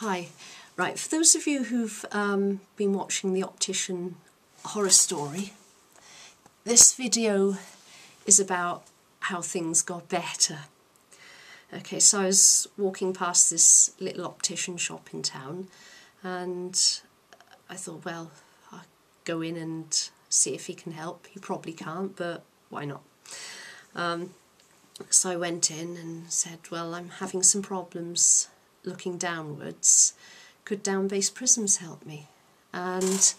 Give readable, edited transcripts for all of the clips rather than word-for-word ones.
Hi. Right, for those of you who've been watching the Optician horror story, this video is about how things got better. Okay, so I was walking past this little optician shop in town and I thought, well, I'll go in and see if he can help. He probably can't, but why not? So I went in and said, well, I'm having some problems looking downwards. Could down-based prisms help me? And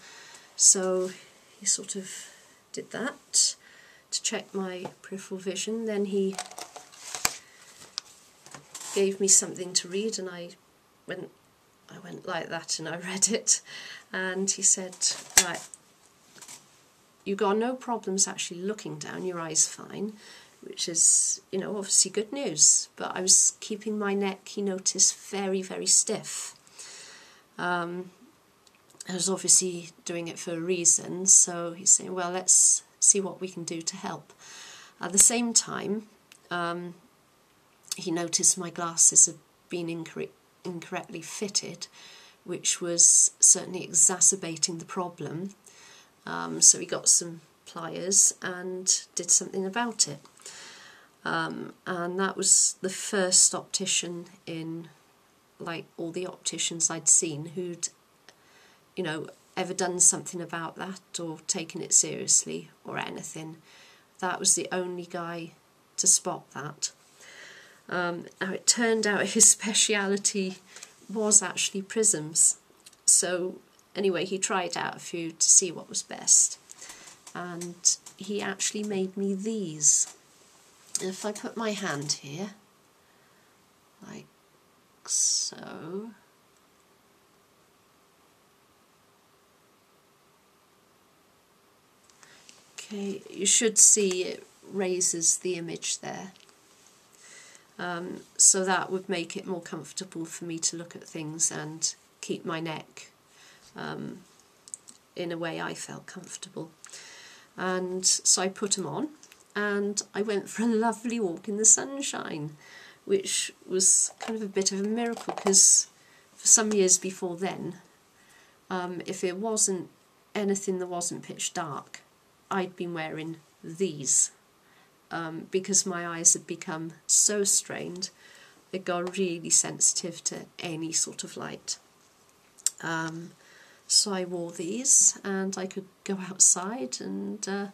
so he sort of did that to check my peripheral vision. Then he gave me something to read, and I went like that and I read it, and he said, right, you've got no problems actually looking down, your eye's fine, which is, you know, obviously good news. But I was keeping my neck, he noticed, very, very stiff. I was obviously doing it for a reason, so he's saying, well, let's see what we can do to help. At the same time, he noticed my glasses had been incorrectly fitted, which was certainly exacerbating the problem. So he got some pliers and did something about it. And that was the first optician in, like, all the opticians I'd seen who'd, you know, ever done something about that or taken it seriously or anything. That was the only guy to spot that. Now it turned out his speciality was actually prisms. So anyway, he tried out a few to see what was best, and he actually made me these. And if I put my hand here, like so, okay, you should see it raises the image there. So that would make it more comfortable for me to look at things and keep my neck in a way I felt comfortable. And so I put them on and I went for a lovely walk in the sunshine, which was kind of a bit of a miracle, because for some years before then, if it wasn't anything that wasn't pitch dark, I'd been wearing these. Because my eyes had become so strained, they got really sensitive to any sort of light. So I wore these and I could go outside and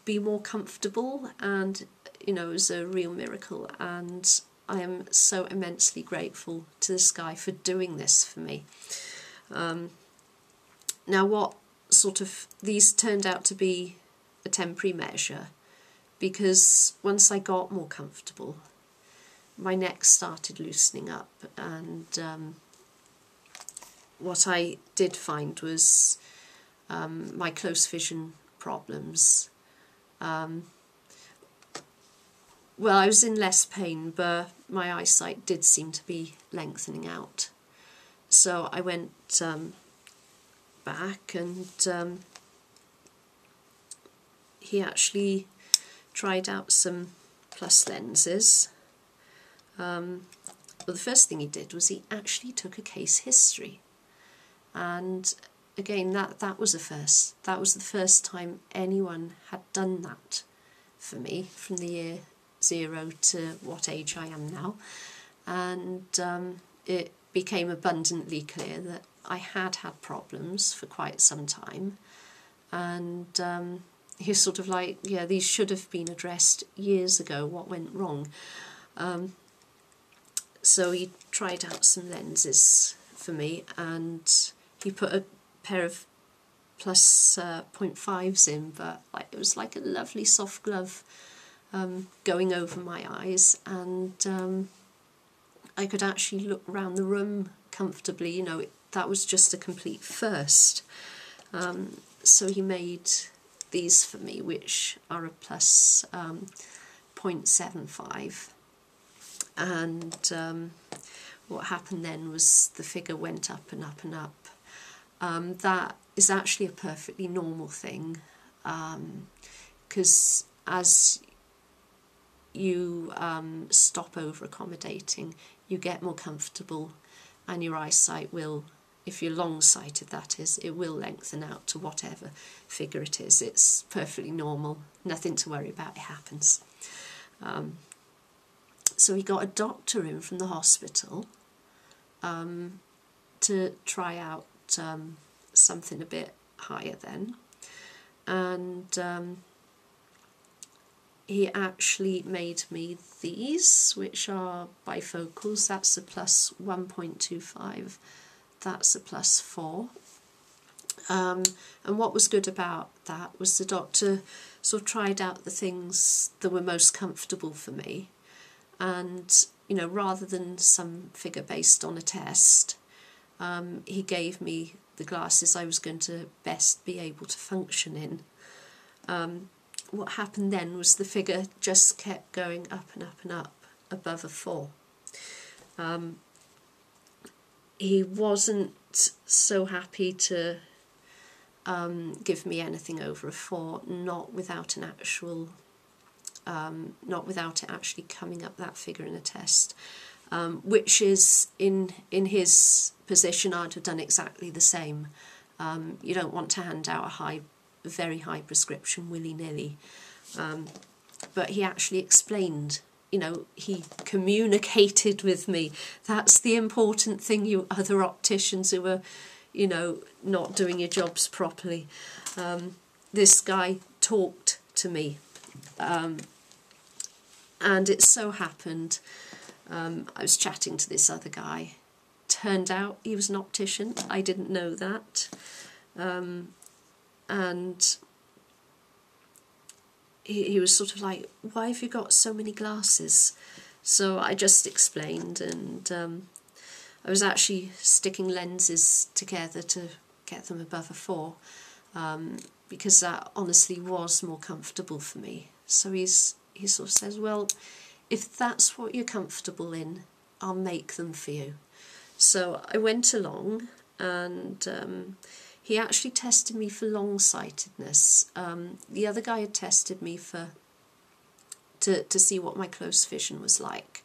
be more comfortable, and, you know, it was a real miracle, and I am so immensely grateful to this guy for doing this for me. Now what sort of, these turned out to be a temporary measure, because once I got more comfortable, my neck started loosening up, and what I did find was my close vision problems. Well, I was in less pain, but my eyesight did seem to be lengthening out. So I went back, and he actually tried out some plus lenses. Well, the first thing he did was he actually took a case history, and again that was a first. That was the first time anyone had done that for me, from the year 0 to what age I am now, and it became abundantly clear that I had had problems for quite some time, and he was sort of like, yeah, these should have been addressed years ago, what went wrong? So he tried out some lenses for me, and he put a pair of plus 0.5s in, but like, it was like a lovely soft glove going over my eyes, and I could actually look around the room comfortably. You know, that was just a complete first. So he made these for me, which are a plus 0.75, and what happened then was the figure went up and up and up. That is actually a perfectly normal thing, because as you stop over accommodating, you get more comfortable, and your eyesight will, if you're long-sighted that is, it will lengthen out to whatever figure it is. It's perfectly normal, nothing to worry about, it happens. So he got a doctor in from the hospital to try out something a bit higher then, and he actually made me these, which are bifocals. That's a plus 1.25, that's a plus 4. And what was good about that was the doctor sort of tried out the things that were most comfortable for me, and you know, rather than some figure based on a test, he gave me the glasses I was going to best be able to function in. What happened then was the figure just kept going up and up and up above a 4. He wasn't so happy to give me anything over a 4, not without an actual, not without it actually coming up that figure in a test, which is in his position I'd have done exactly the same. You don't want to hand out a very high prescription willy-nilly, but he actually explained, you know, he communicated with me. That's the important thing, you other opticians who are, you know, not doing your jobs properly. This guy talked to me, and it so happened I was chatting to this other guy. Turned out he was an optician. I didn't know that. And he was sort of like, why have you got so many glasses? So I just explained, and I was actually sticking lenses together to get them above a 4, because that honestly was more comfortable for me. So he sort of says, well, if that's what you're comfortable in, I'll make them for you. So I went along, and he actually tested me for long-sightedness. The other guy had tested me to see what my close vision was like.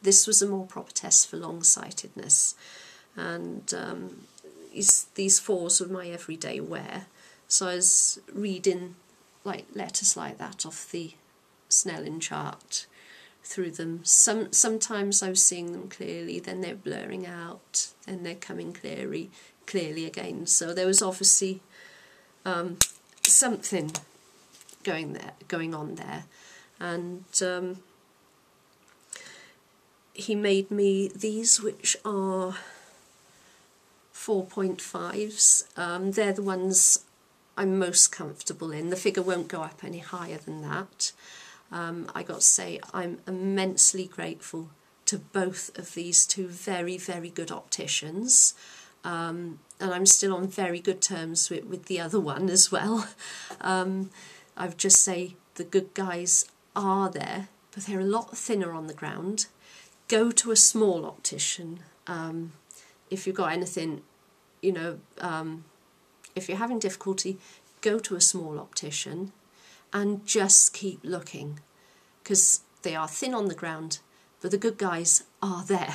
This was a more proper test for long-sightedness, and these 4s were my everyday wear. So I was reading like letters like that off the Snellen chart through them. Sometimes I was seeing them clearly, then they're blurring out, then they're coming clearly again. So there was obviously something going on there, and he made me these, which are 4.5s. They're the ones I'm most comfortable in. The figure won't go up any higher than that. I got to say, I'm immensely grateful to both of these two very, very good opticians. And I'm still on very good terms with the other one as well. I would just say the good guys are there, but they're a lot thinner on the ground. Go to a small optician. If you've got anything, you know, if you're having difficulty, go to a small optician and just keep looking, because they are thin on the ground, but the good guys are there.